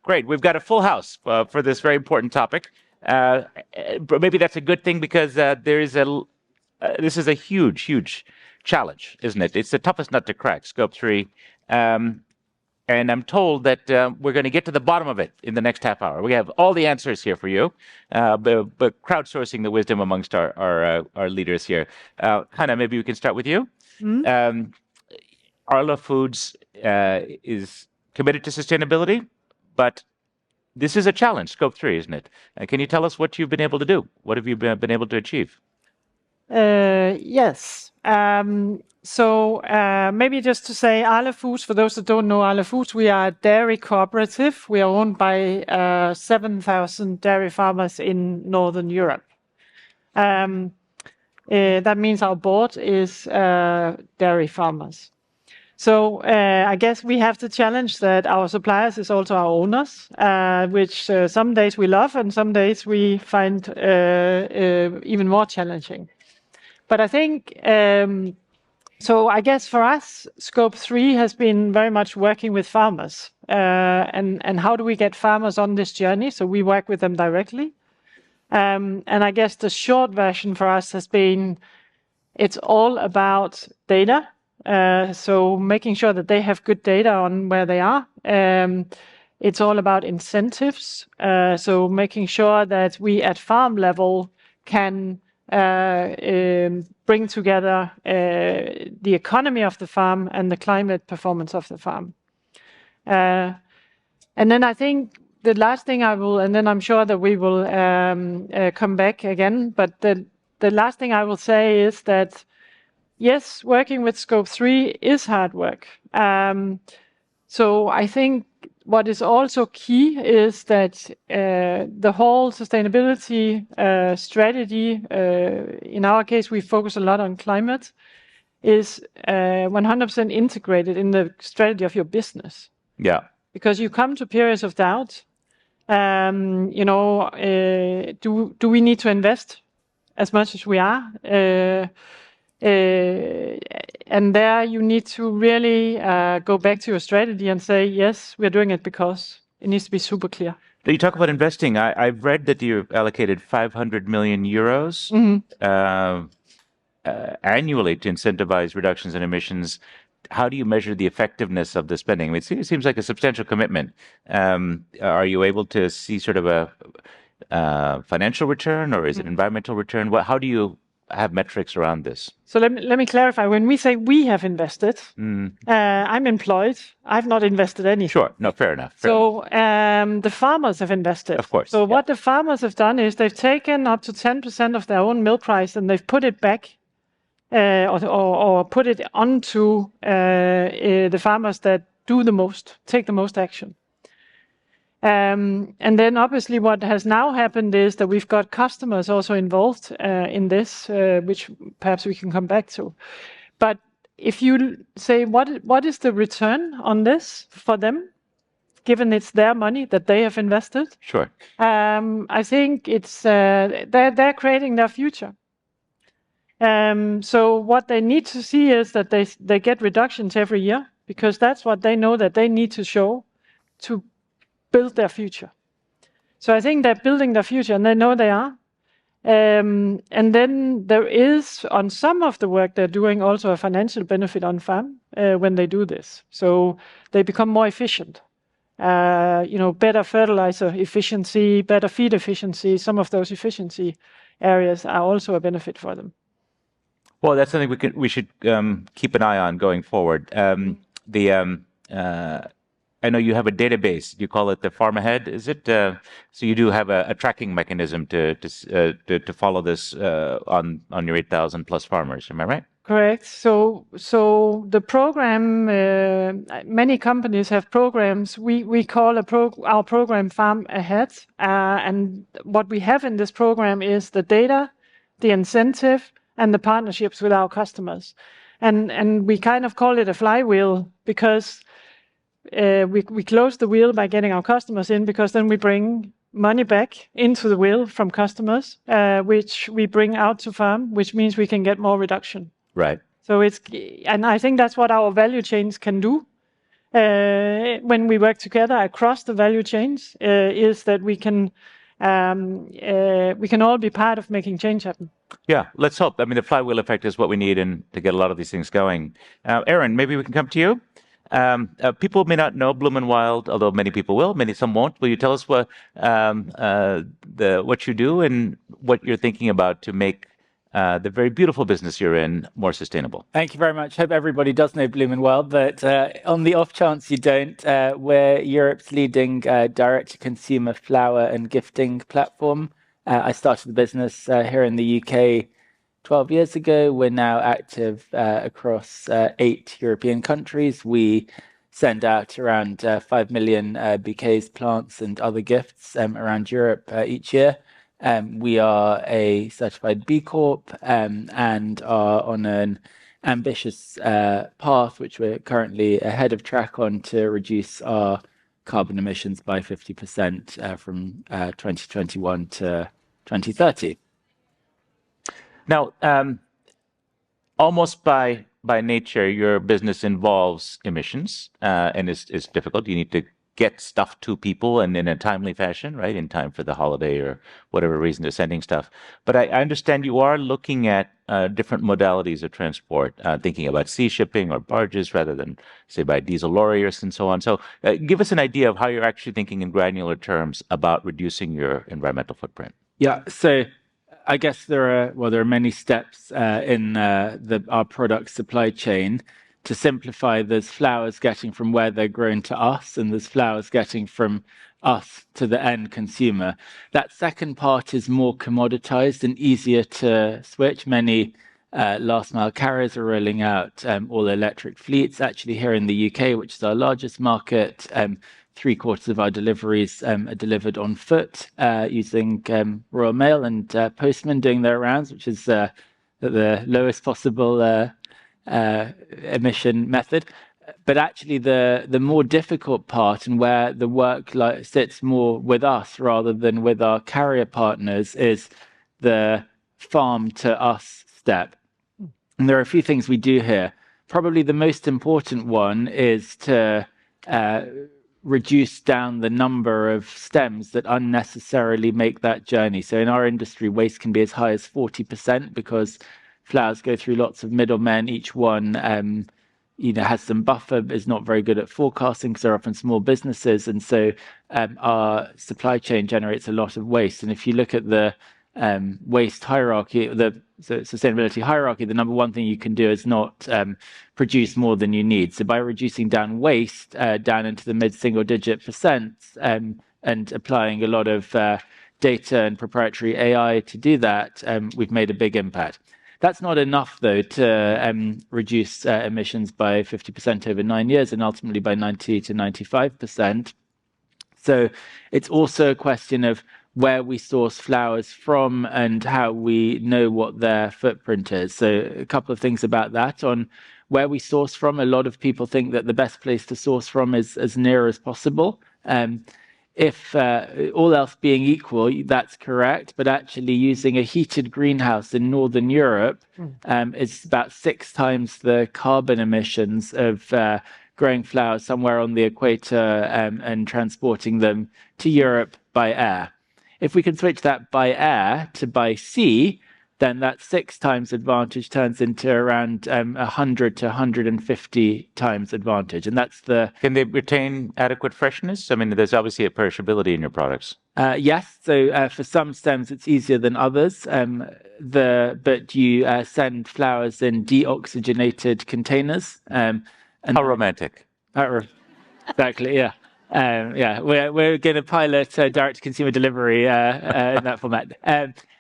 Great. We've got a full house for this very important topic. But maybe that's a good thing because this is a huge, huge challenge, isn't it? It's the toughest nut to crack, Scope 3. And I'm told that we're going to get to the bottom of it in the next half hour. We have all the answers here for you, but crowdsourcing the wisdom amongst our leaders here. Hannah, maybe we can start with you. Arla Foods is committed to sustainability, but this is a challenge, Scope 3, isn't it? Can you tell us what you've been able to do? What have you been able to achieve? Yes. So maybe just to say Arla Foods, for those that don't know Arla Foods, we are a dairy cooperative. We are owned by 7,000 dairy farmers in Northern Europe. That means our board is dairy farmers. So I guess we have the challenge that our suppliers is also our owners, which some days we love and some days we find even more challenging. But I think, so I guess for us, Scope 3 has been very much working with farmers. And how do we get farmers on this journey? So we work with them directly. And I guess the short version for us has been, it's all about data. So making sure that they have good data on where they are. It's all about incentives. So making sure that we at farm level can bring together the economy of the farm and the climate performance of the farm. And then I think the last thing I will, and then I'm sure that we will come back again, but the last thing I will say is that yes, working with Scope 3 is hard work. So I think what is also key is that the whole sustainability strategy, in our case, we focus a lot on climate, is 100% integrated in the strategy of your business. Yeah. Because you come to periods of doubt. Do we need to invest as much as we are? And there you need to really go back to your strategy and say, yes, we're doing it because it needs to be super clear. You talk about investing. I've read that you've allocated 500 million euros annually to incentivize reductions in emissions. How do you measure the effectiveness of the spending? I mean, it seems like a substantial commitment. Are you able to see sort of a financial return, or is it environmental return? How do you have metrics around this? So let me clarify. When we say we have invested, I'm employed. I've not invested anything. Sure. No, fair enough. The farmers have invested. Of course. So what the farmers have done is they've taken up to 10% of their own milk price and they've put it back or put it onto the farmers that do the most, take the most action. And then obviously what has now happened is that we've got customers also involved in this, which perhaps we can come back to. But if you say, what is the return on this for them, given it's their money that they have invested? Sure. I think it's they're creating their future. So what they need to see is that they get reductions every year, because that's what they know that they need to show to build their future. So I think they're building their future, and they know they are. And then there is, on some of the work they're doing, also a financial benefit on farm when they do this. So they become more efficient. Better fertilizer efficiency, better feed efficiency. Some of those efficiency areas are also a benefit for them. Well, that's something we should keep an eye on going forward. I know you have a database. You call it the Farm Ahead, is it? So you do have a tracking mechanism to follow this on your 8,000 plus farmers. Am I right? Correct. So the program, many companies have programs. We call our program Farm Ahead, and what we have in this program is the data, the incentive, and the partnerships with our customers, and we kind of call it a flywheel because we close the wheel by getting our customers in, because then we bring money back into the wheel from customers, which we bring out to farm, which means we can get more reduction. Right. So and I think that's what our value chains can do. when we work together across the value chains is that we can all be part of making change happen. Yeah, let's hope. I mean, the flywheel effect is what we need to get a lot of these things going. Aaron, maybe we can come to you. People may not know Bloom and Wild, although many people will, some won't. Will you tell us what you do and what you're thinking about to make the very beautiful business you're in more sustainable? Thank you very much. Hope everybody does know Bloom and Wild, but on the off chance you don't, we're Europe's leading direct-to-consumer flower and gifting platform. I started the business here in the UK 12 years ago. We're now active across 8 European countries. We send out around 5 million bouquets, plants, and other gifts around Europe each year. We are a certified B Corp and are on an ambitious path, which we're currently ahead of track on, to reduce our carbon emissions by 50% from 2021 to 2030. Now, almost by nature, your business involves emissions, and is difficult. You need to get stuff to people and in a timely fashion, right? In time for the holiday or whatever reason they're sending stuff. But I understand you are looking at different modalities of transport, thinking about sea shipping or barges rather than, say, by diesel lorries and so on. So give us an idea of how you're actually thinking in granular terms about reducing your environmental footprint. Yeah, so I guess there are many steps in our product supply chain. To simplify, there's flowers getting from where they're grown to us, and there's flowers getting from us to the end consumer. That second part is more commoditized and easier to switch. Many last mile carriers are rolling out all electric fleets. Actually, here in the UK, which is our largest market, 3/4 of our deliveries are delivered on foot using Royal Mail and postmen doing their rounds, which is the lowest possible emission method. But actually the more difficult part, and where the work sits more with us rather than with our carrier partners, is the farm to us step. And there are a few things we do here. Probably the most important one is to reduce down the number of stems that unnecessarily make that journey. So in our industry, waste can be as high as 40% because flowers go through lots of middlemen. Each one has some buffer, is not very good at forecasting because they're often small businesses. And so our supply chain generates a lot of waste. And if you look at the waste hierarchy, the sustainability hierarchy, the number one thing you can do is not produce more than you need. So by reducing down waste down into the mid-single digit percent and applying a lot of data and proprietary AI to do that, we've made a big impact. That's not enough, though, to reduce emissions by 50% over 9 years and ultimately by 90 to 95%. So it's also a question of where we source flowers from and how we know what their footprint is. So a couple of things about that. On where we source from, a lot of people think that the best place to source from is as near as possible. If all else being equal, that's correct. But actually using a heated greenhouse in Northern Europe is about 6 times the carbon emissions of growing flowers somewhere on the equator and transporting them to Europe by air. If we can switch that by air to by sea, then that 6 times advantage turns into around 100 to 150 times advantage. And that's the... Can they retain adequate freshness? I mean, there's obviously a perishability in your products. Yes. So for some stems, it's easier than others. But you send flowers in deoxygenated containers. And how romantic. Exactly, yeah. We're going to pilot direct-to-consumer delivery in that format.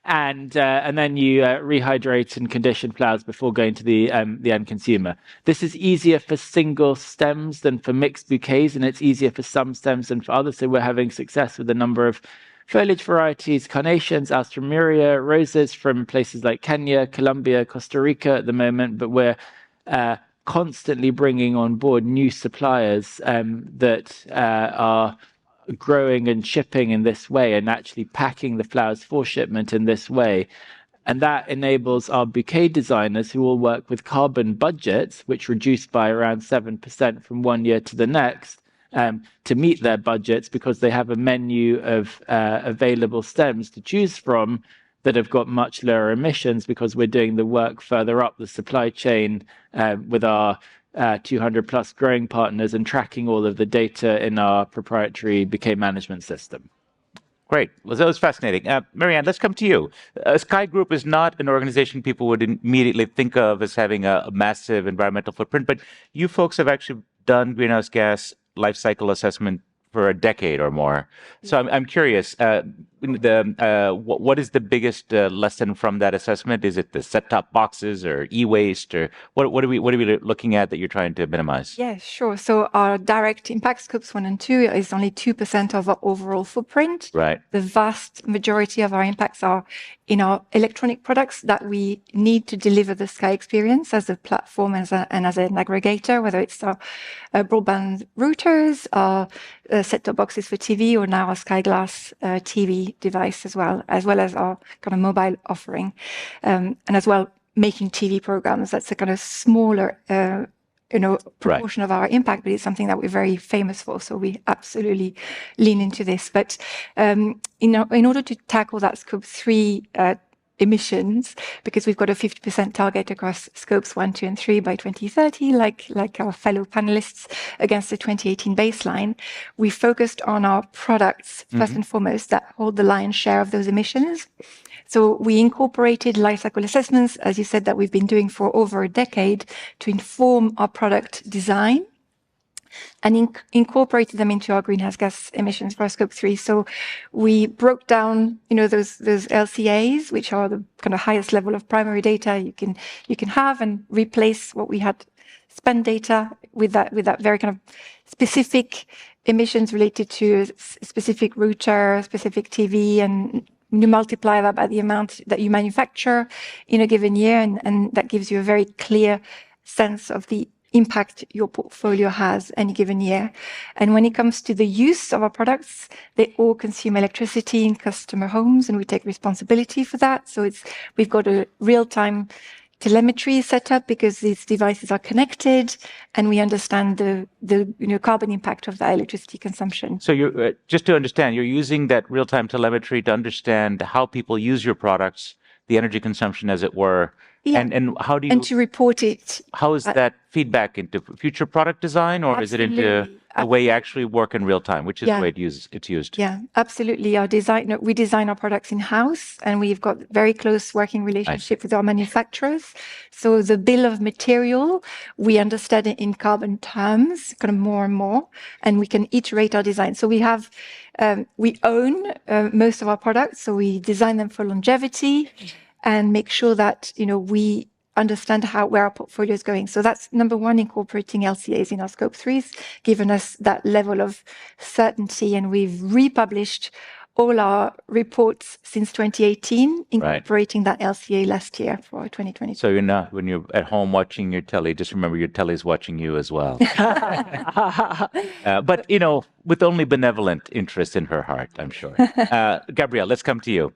And then you rehydrate and condition flowers before going to the end consumer. This is easier for single stems than for mixed bouquets, and it's easier for some stems than for others. So we're having success with a number of foliage varieties, carnations, alstroemeria, roses from places like Kenya, Colombia, Costa Rica at the moment. But we're constantly bringing on board new suppliers that are growing and shipping in this way and actually packing the flowers for shipment in this way. And that enables our bouquet designers who will work with carbon budgets, which reduce by around 7% from one year to the next, to meet their budgets because they have a menu of available stems to choose from that have got much lower emissions because we're doing the work further up the supply chain with our 200 plus growing partners and tracking all of the data in our proprietary bouquet management system. Great. Well, that was fascinating. Marianne, let's come to you. Sky Group is not an organization people would immediately think of as having a massive environmental footprint, but you folks have actually done greenhouse gas life cycle assessment for a decade or more. So I'm curious, what is the biggest lesson from that assessment? Is it the set-top boxes or e-waste, or what are we looking at that you're trying to minimize? Yeah, sure. So our direct impact scopes 1 and 2 is only 2% of our overall footprint. Right. The vast majority of our impacts are in our electronic products that we need to deliver the Sky experience as a platform and as an aggregator, whether it's our broadband routers, our set-top boxes for TV, or now our Sky Glass TV device as well as our kind of mobile offering, and as well making TV programs. That's a kind of smaller proportion of our impact, but it's something that we're very famous for. So we absolutely lean into this. But in order to tackle that scope 3 emissions, because we've got a 50% target across scopes 1, 2, and 3 by 2030, like our fellow panelists, against the 2018 baseline, we focused on our products first and foremost that hold the lion's share of those emissions. So we incorporated life cycle assessments, as you said, that we've been doing for over a decade to inform our product design, and incorporated them into our greenhouse gas emissions for our scope 3. So we broke down, those LCAs, which are the kind of highest level of primary data you can have, and replace what we had spend data with that very kind of specific emissions related to a specific router, specific TV, and you multiply that by the amount that you manufacture in a given year, and that gives you a very clear sense of the impact your portfolio has any given year. And when it comes to the use of our products, they all consume electricity in customer homes, and we take responsibility for that. So we've got a real-time telemetry set up because these devices are connected, and we understand the carbon impact of that electricity consumption. So you're just to understand, you're using that real-time telemetry to understand how people use your products, the energy consumption, as it were. Yeah. And how do you... And to report it. How is that feedback into future product design, or is it into the way you actually work in real time, which is the way it's used? Yeah, absolutely. We design our products in-house, and we've got very close working relationship with our manufacturers. So the bill of material, we understand it in carbon terms, kind of more and more, and we can iterate our design. So we own most of our products, so we design them for longevity and make sure that we understand where our portfolio is going. So that's number one, incorporating LCAs in our scope 3s, given us that level of certainty. And we've republished all our reports since 2018, incorporating that LCA last year for 2022. So when you're at home watching your telly, just remember your telly's watching you as well. But, with only benevolent interest in her heart, I'm sure. Gabrielle, let's come to you.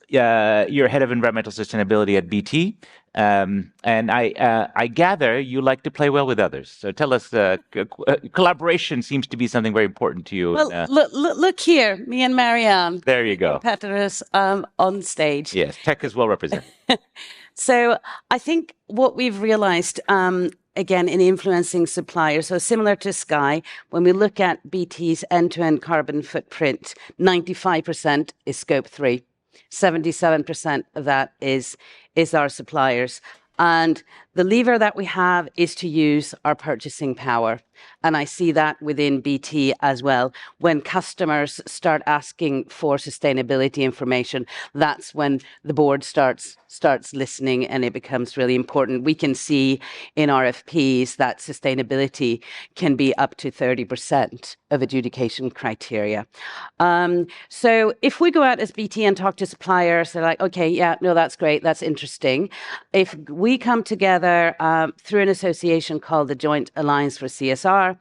You're head of environmental sustainability at BT, and I gather you like to play well with others. So tell us, collaboration seems to be something very important to you. Well, look here, me and Marianne. There you go. Competitors on stage. Yes, tech is well represented. So I think what we've realized, again, in influencing suppliers, so similar to Sky, when we look at BT's end-to-end carbon footprint, 95% is scope 3. 77% of that is our suppliers. And the lever that we have is to use our purchasing power. And I see that within BT as well. When customers start asking for sustainability information, that's when the board starts listening, and it becomes really important. We can see in RFPs that sustainability can be up to 30% of adjudication criteria. So if we go out as BT and talk to suppliers, they're like, okay, yeah, no, that's great, that's interesting. If we come together together through an association called the Joint Alliance for CSR,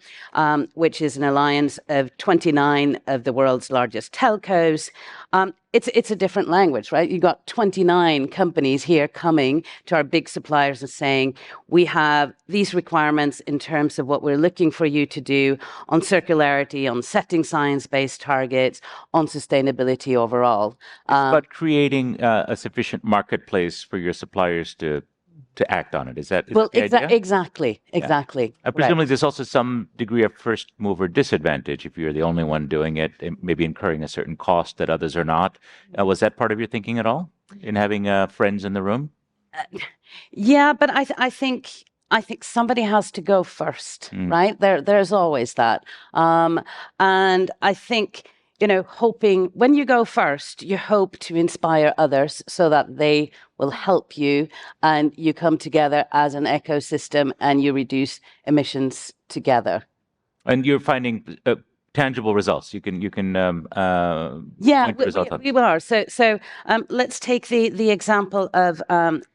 which is an alliance of 29 of the world's largest telcos. It's a different language, right? You've got 29 companies here coming to our big suppliers and saying, we have these requirements in terms of what we're looking for you to do on circularity, on setting science-based targets, on sustainability overall. It's about creating a sufficient marketplace for your suppliers to act on it. Is that Well, the idea? exactly. Presumably, there's also some degree of first mover disadvantage if you're the only one doing it, maybe incurring a certain cost that others are not. Was that part of your thinking at all in having friends in the room? Yeah, but I think somebody has to go first, right? There's always that, and I think, hoping when you go first, you hope to inspire others so that they will help you, and you come together as an ecosystem and you reduce emissions together. And you're finding tangible results. You can Yeah, point the result on. we are. So let's take the example of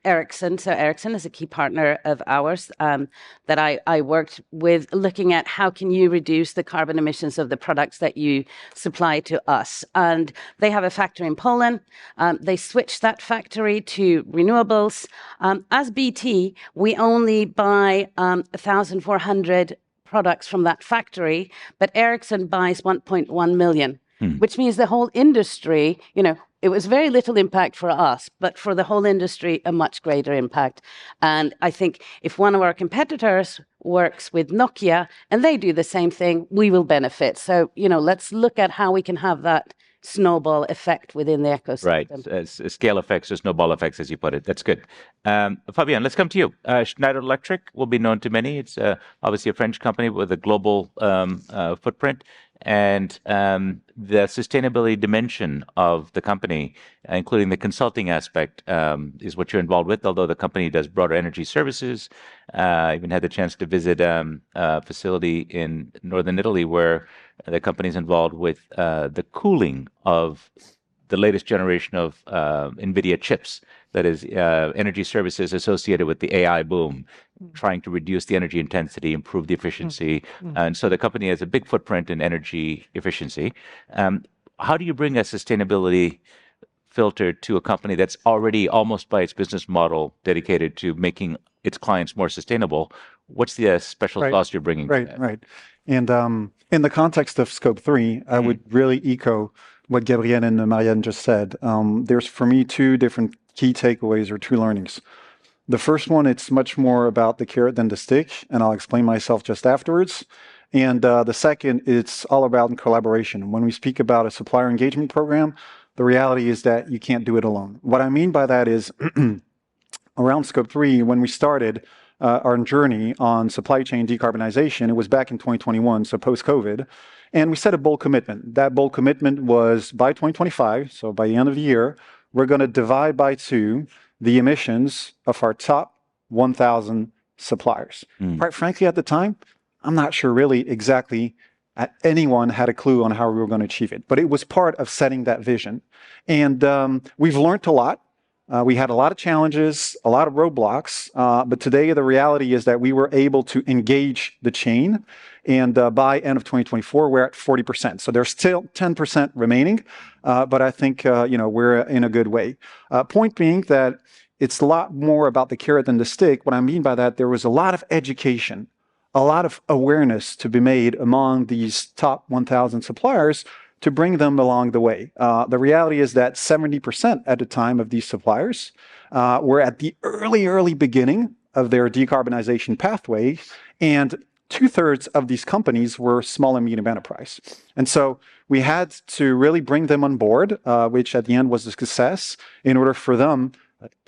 Ericsson. So Ericsson is a key partner of ours that I worked with, looking at how can you reduce the carbon emissions of the products that you supply to us. And they have a factory in Poland. They switched that factory to renewables. As BT, we only buy 1,400 products from that factory, but Ericsson buys 1.1 million, which means the whole industry, it was very little impact for us, but for the whole industry, a much greater impact. And I think if one of our competitors works with Nokia and they do the same thing, we will benefit. So, let's look at how we can have that snowball effect within the ecosystem. Right, scale effects or snowball effects, as you put it. That's good. Fabienne, let's come to you. Schneider Electric will be known to many. It's obviously a French company with a global footprint. And the sustainability dimension of the company, including the consulting aspect, is what you're involved with, although the company does broader energy services. I even had the chance to visit a facility in northern Italy where the company is involved with the cooling of the latest generation of NVIDIA chips, that is energy services associated with the AI boom, trying to reduce the energy intensity, improve the efficiency. And so the company has a big footprint in energy efficiency. How do you bring a sustainability filter to a company that's already almost by its business model dedicated to making its clients more sustainable? What's the special sauce you're bringing to that? Right. And in the context of Scope 3, I would really echo what Gabrielle and Marianne just said. There's, for me, two different key takeaways or two learnings. The first one, it's much more about the carrot than the stick, and I'll explain myself just afterwards. And the second, it's all about collaboration. When we speak about a supplier engagement program, the reality is that you can't do it alone. What I mean by that is around Scope 3, when we started our journey on supply chain decarbonization, it was back in 2021, so post-COVID, and we set a bold commitment. That bold commitment was by 2025, so by the end of the year, we're going to divide by 2 the emissions of our top 1,000 suppliers. Quite frankly, at the time, I'm not sure really exactly anyone had a clue on how we were going to achieve it, but it was part of setting that vision. And we've learned a lot. We had a lot of challenges, a lot of roadblocks, but today the reality is that we were able to engage the chain, and by end of 2024, we're at 40%. So there's still 10% remaining, but I think we're in a good way. Point being that it's a lot more about the carrot than the stick. What I mean by that, there was a lot of education, a lot of awareness to be made among these top 1,000 suppliers to bring them along the way. The reality is that 70% at the time of these suppliers were at the early beginning of their decarbonization pathway, and 2/3 of these companies were small and medium enterprise. And so we had to really bring them on board, which at the end was a success, in order for them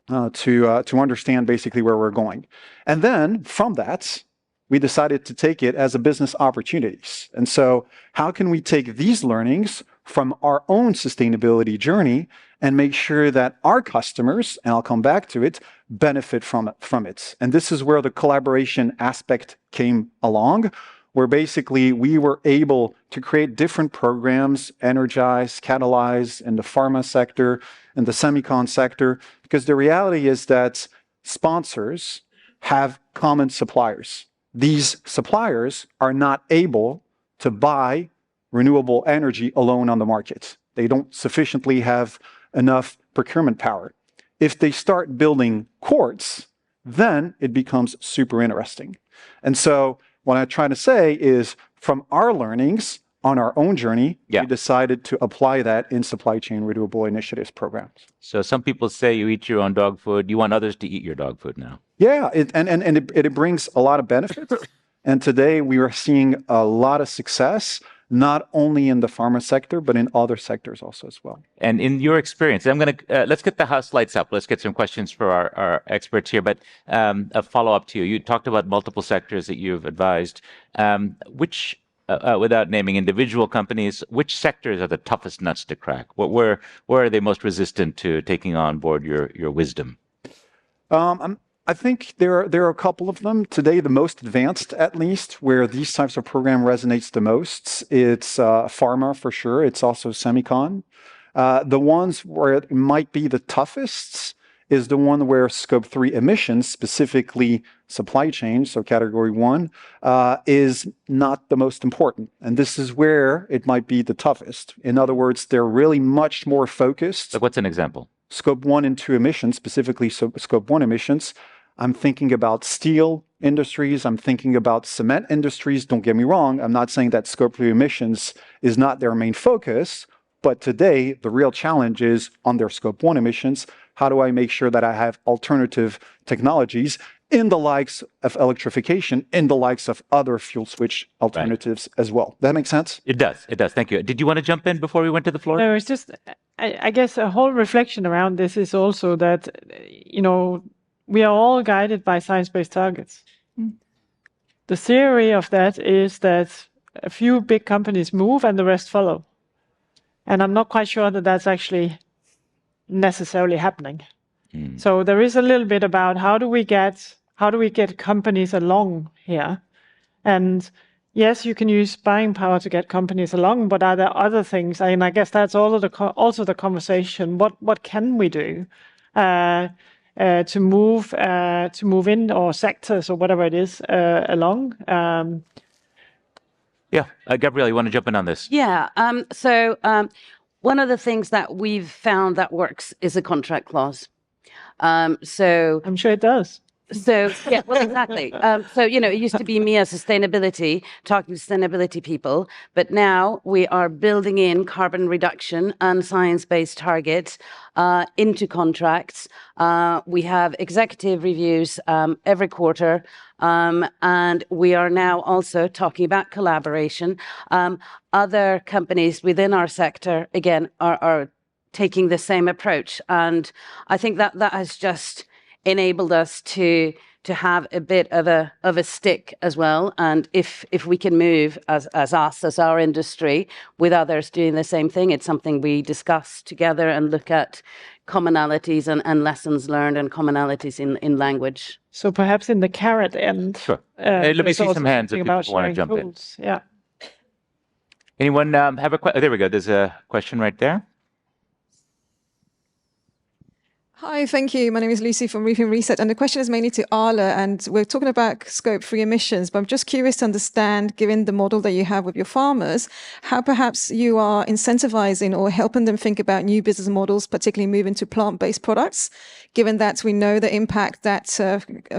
to understand basically where we're going. And then from that, we decided to take it as a business opportunities. And so how can we take these learnings from our own sustainability journey and make sure that our customers, and I'll come back to it, benefit from it. And this is where the collaboration aspect came along, where basically we were able to create different programs, energize, catalyze in the pharma sector, in the semicon sector, because the reality is that sponsors have common suppliers. These suppliers are not able to buy renewable energy alone on the market. They don't sufficiently have enough procurement power. If they start building courts, then it becomes super interesting. And so what I try to say is, from our learnings on our own journey, we decided to apply that in supply chain renewable initiatives programs. So some people say you eat your own dog food. You want others to eat your dog food now. Yeah, it brings a lot of benefits. And today we are seeing a lot of success, not only in the pharma sector, but in other sectors also as well. And in your experience, I'm going to let's get the house lights up. Let's get some questions for our experts here. But a follow-up to you. You talked about multiple sectors that you've advised. Which, without naming individual companies, which sectors are the toughest nuts to crack? Where are they most resistant to taking on board your wisdom? I think there are a couple of them. Today, the most advanced, at least, where these types of program resonates the most, it's pharma for sure. It's also semicon. The ones where it might be the toughest is the one where scope 3 emissions, specifically supply chain, so category 1, is not the most important. And this is where it might be the toughest. In other words, they're really much more focused. Like what's an example? Scope 1 and 2 emissions, specifically scope 1 emissions. I'm thinking about steel industries. I'm thinking about cement industries. Don't get me wrong. I'm not saying that scope 3 emissions is not their main focus, but today the real challenge is on their scope 1 emissions. How do I make sure that I have alternative technologies in the likes of electrification, in the likes of other fuel switch alternatives as well? That makes sense? It does. It does. Thank you. Did you want to jump in before we went to the floor? No, it's just, I guess a whole reflection around this is also that, we are all guided by science-based targets. The theory of that is that a few big companies move and the rest follow. And I'm not quite sure that that's actually necessarily happening. So there is a little bit about how do we get companies along here? And yes, you can use buying power to get companies along, but are there other things? And I guess that's also the conversation. What can we do to move in, or sectors or whatever it is along? Gabrielle, you want to jump in on this? Yeah. So one of the things that we've found that works is a contract clause. So I'm sure it does. So, yeah, well, exactly. It used to be me as sustainability, talking to sustainability people, but now we are building in carbon reduction and science-based targets into contracts. We have executive reviews every quarter, and we are now also talking about collaboration. Other companies within our sector, again, are taking the same approach. And I think that has just enabled us to have a bit of a stick as well. And if we can move as our industry, with others doing the same thing, it's something we discuss together and look at commonalities and lessons learned and commonalities in language. So perhaps in the carrot end. Sure. Let me see some hands if people want to jump in. Yeah. Anyone have a question? There we go. There's a question right there. Hi, thank you. My name is Lucy from Reaping Reset, and the question is mainly to Arla, and we're talking about scope 3 emissions, but I'm just curious to understand, given the model that you have with your farmers, how perhaps you are incentivizing or helping them think about new business models, particularly moving to plant-based products, given that we know the impact that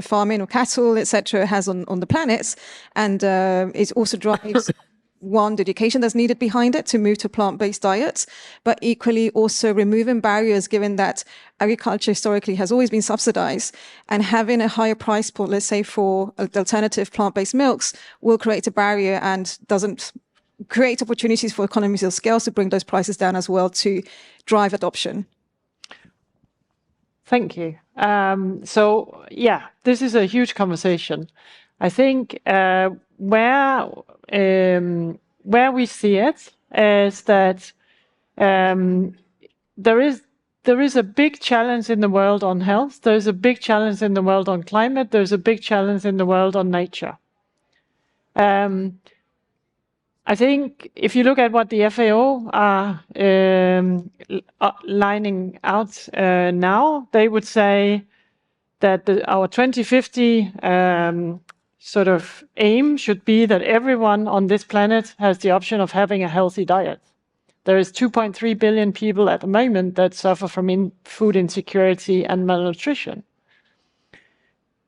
farming or cattle, etc., has on the planet, and it also drives one, the education that's needed behind it to move to plant-based diets, but equally also removing barriers, given that agriculture historically has always been subsidized, and having a higher price point, let's say for alternative plant-based milks, will create a barrier and doesn't create opportunities for economies of scale to bring those prices down as well to drive adoption. Thank you. This is a huge conversation. I think where we see it is that there is a big challenge in the world on health. There's a big challenge in the world on climate. There's a big challenge in the world on nature. I think if you look at what the FAO are lining out now, they would say that our 2050 sort of aim should be that everyone on this planet has the option of having a healthy diet. There is 2.3 billion people at the moment that suffer from food insecurity and malnutrition.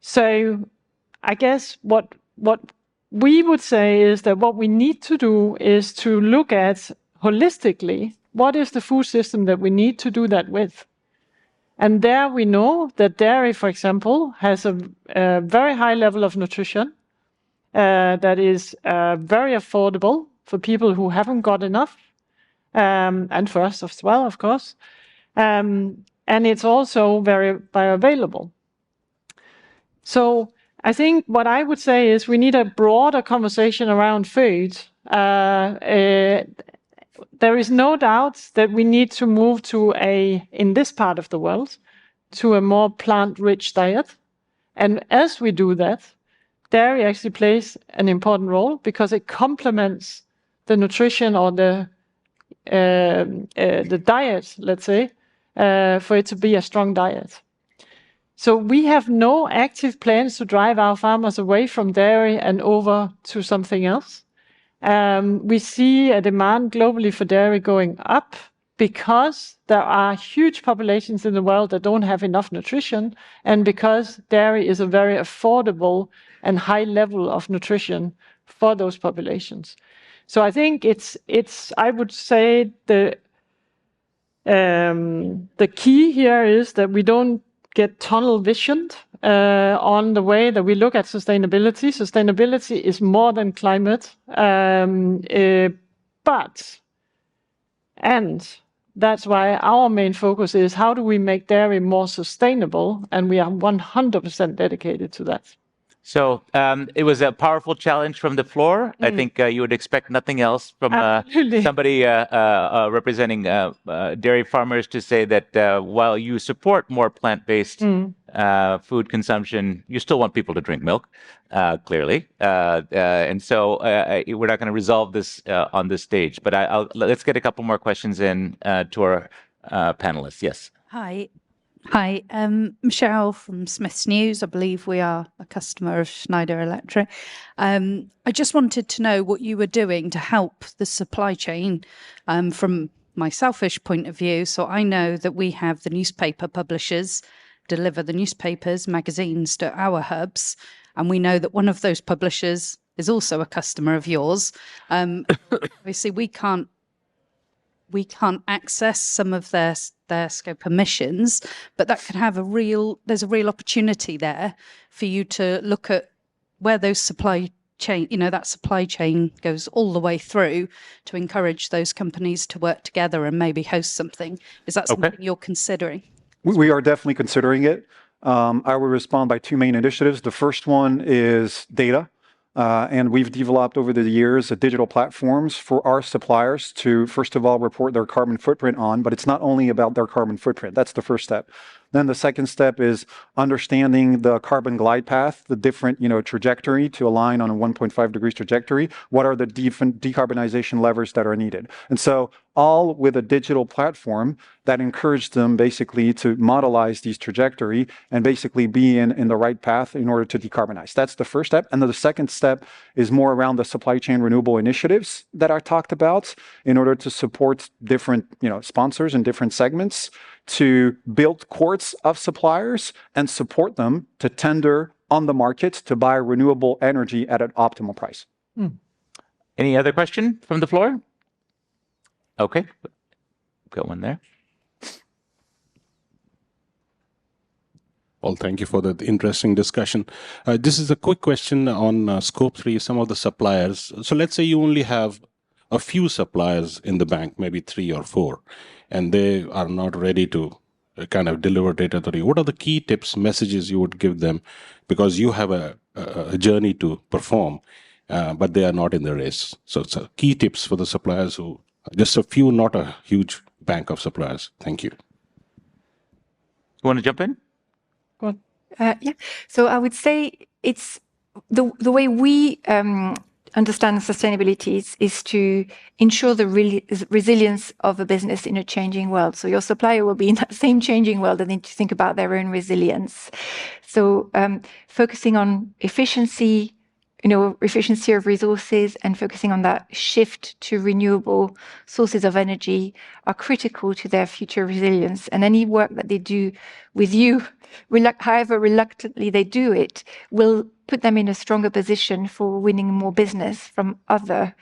So I guess what we would say is that what we need to do is to look at holistically what is the food system that we need to do that with. And there we know that dairy, for example, has a very high level of nutrition that is very affordable for people who haven't got enough, and for us as well, of course. And it's also very bioavailable. So I think what I would say is we need a broader conversation around food. There is no doubt that we need to move in this part of the world, to a more plant-rich diet. And as we do that, dairy actually plays an important role because it complements the nutrition or the diet, let's say, for it to be a strong diet. So we have no active plans to drive our farmers away from dairy and over to something else. We see a demand globally for dairy going up because there are huge populations in the world that don't have enough nutrition, and because dairy is a very affordable and high level of nutrition for those populations. So I think I would say the key here is that we don't get tunnel visioned on the way that we look at sustainability. Sustainability is more than climate, and that's why our main focus is how do we make dairy more sustainable, and we are 100% dedicated to that. So it was a powerful challenge from the floor. I think you would expect nothing else from somebody representing dairy farmers to say that while you support more plant-based food consumption, you still want people to drink milk, clearly. And so we're not going to resolve this on this stage. But let's get a couple more questions in to our panelists. Yes. Hi, Michelle from Smith's News. I believe we are a customer of Schneider Electric. I just wanted to know what you were doing to help the supply chain from my selfish point of view. So I know that we have the newspaper publishers deliver the newspapers, magazines to our hubs. And we know that one of those publishers is also a customer of yours. Obviously, we can't access some of their scope emissions, but that could have there's a real opportunity there for you to look at where those supply chain, that supply chain goes all the way through to encourage those companies to work together and maybe host something. Is that something you're considering? We are definitely considering it. I will respond by two main initiatives. The first one is data. And we've developed over the years digital platforms for our suppliers to, first of all, report their carbon footprint on, but it's not only about their carbon footprint. That's the first step. Then the second step is understanding the carbon glide path, the different, trajectory to align on a 1.5 degrees trajectory. What are the different decarbonization levers that are needed? And so all with a digital platform that encouraged them basically to modelize these trajectory and basically be in the right path in order to decarbonize. That's the first step. And then the second step is more around the supply chain renewable initiatives that I talked about in order to support different, sponsors in different segments to build courts of suppliers and support them to tender on the market to buy renewable energy at an optimal price. Any other question from the floor? Okay, got one there. Well, thank you for that interesting discussion. This is a quick question on Scope 3, some of the suppliers. So let's say you only have a few suppliers in the bank, maybe 3 or 4, and they are not ready to kind of deliver data to you. What are the key tips, messages you would give them? Because you have a journey to perform, but they are not in the race. So it's key tips for the suppliers who, just a few, not a huge bank of suppliers. Thank you. You want to jump in? Go on. Yeah. So I would say it's the way we understand sustainability is to ensure the resilience of a business in a changing world. So your supplier will be in that same changing world and need to think about their own resilience. So focusing on efficiency, efficiency of resources and focusing on that shift to renewable sources of energy are critical to their future resilience. And any work that they do with you, however reluctantly they do it, will put them in a stronger position for winning more business from other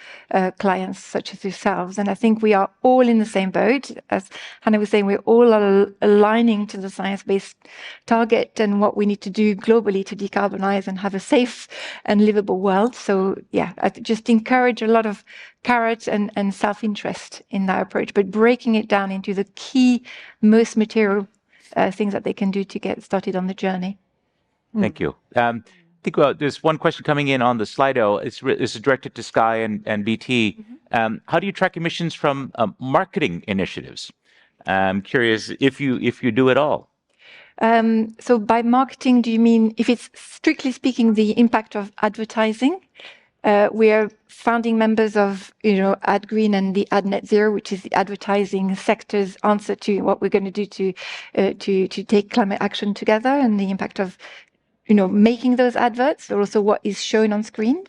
clients such as yourselves. And I think we are all in the same boat. As Hannah was saying, we're all aligning to the science-based target and what we need to do globally to decarbonize and have a safe and livable world. So yeah, I just encourage a lot of carrot and self-interest in that approach, but breaking it down into the key, most material things that they can do to get started on the journey. Thank you. I think there's one question coming in on the Slido. It's directed to Sky and BT. How do you track emissions from marketing initiatives? I'm curious if you do it all. So by marketing, do you mean, if it's strictly speaking, the impact of advertising? We are founding members of, AdGreen and the Ad Net Zero, which is the advertising sector's answer to what we're going to do to take climate action together, and the impact of making those adverts, but also what is shown on screen.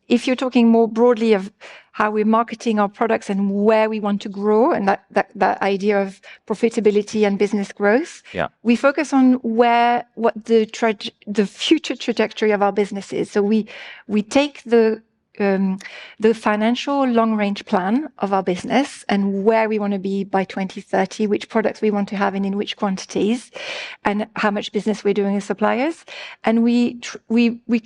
If you're talking more broadly of how we're marketing our products and where we want to grow, and that idea of profitability and business growth, we focus on what the future trajectory of our business is. So we take the financial long-range plan of our business and where we want to be by 2030, which products we want to have and in which quantities, and how much business we're doing with suppliers. And we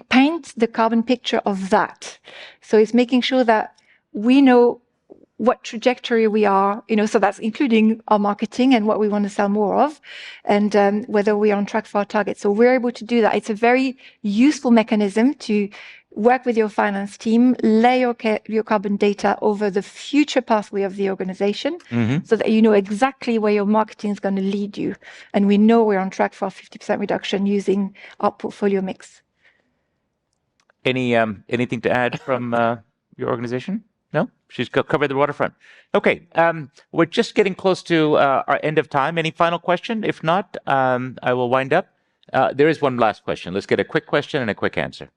paint the carbon picture of that. So it's making sure that we know what trajectory we are, so that's including our marketing and what we want to sell more of, and whether we're on track for our targets. So we're able to do that. It's a very useful mechanism to work with your finance team, lay your carbon data over the future pathway of the organization, so that you know exactly where your marketing is going to lead you. And we know we're on track for a 50% reduction using our portfolio mix. Anything to add from your organization? No? She's covered the waterfront. Okay. We're just getting close to our end of time. Any final question? If not, I will wind up. There is one last question. Let's get a quick question and a quick answer.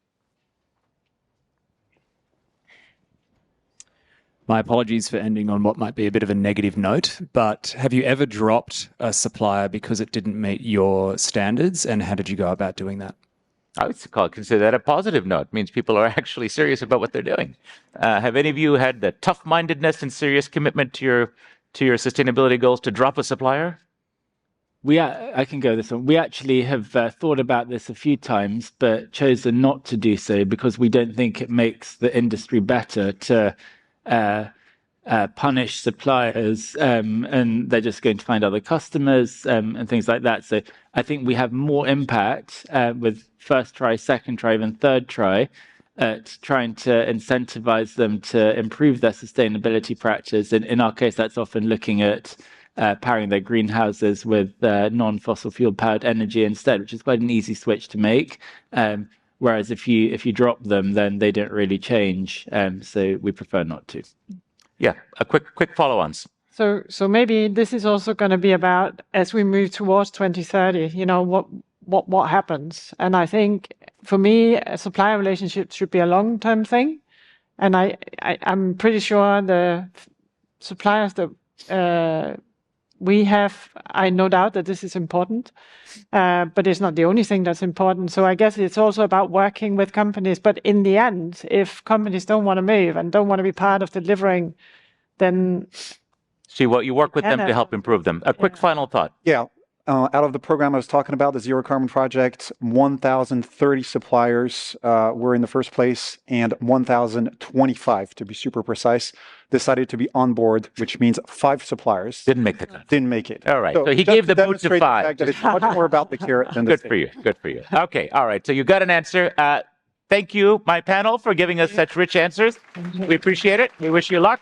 My apologies for ending on what might be a bit of a negative note, but have you ever dropped a supplier because it didn't meet your standards, and how did you go about doing that? I would consider that a positive note. It means people are actually serious about what they're doing. Have any of you had the tough-mindedness and serious commitment to your sustainability goals to drop a supplier? I can go this one. We actually have thought about this a few times, but chosen not to do so because we don't think it makes the industry better to punish suppliers, and they're just going to find other customers and things like that. So I think we have more impact with first try, second try, even third try at trying to incentivize them to improve their sustainability practice. And in our case, that's often looking at powering their greenhouses with non-fossil fuel powered energy instead, which is quite an easy switch to make. Whereas if you drop them, then they don't really change. So we prefer not to. Yeah, a quick follow-ons. So maybe this is also going to be about, as we move towards 2030, what happens. And I think for me, a supplier relationship should be a long-term thing. And I'm pretty sure the suppliers that we have, I no doubt that this is important, but it's not the only thing that's important. So I guess it's also about working with companies. But in the end, if companies don't want to move and don't want to be part of delivering, then... See, what you work with them to help improve them. A quick final thought. Yeah. Out of the program I was talking about, the Zero Carbon Project, 1,030 suppliers were in the first place, and 1,025, to be super precise, decided to be on board, which means 5 suppliers didn't make the cut. Didn't make it. All right. So he gave the boot to 5. The fact that it's much more about the carrot than the stick. Good for you. Good for you. Okay. All right. So you got an answer. Thank you, my panel, for giving us such rich answers. We appreciate it. We wish you luck.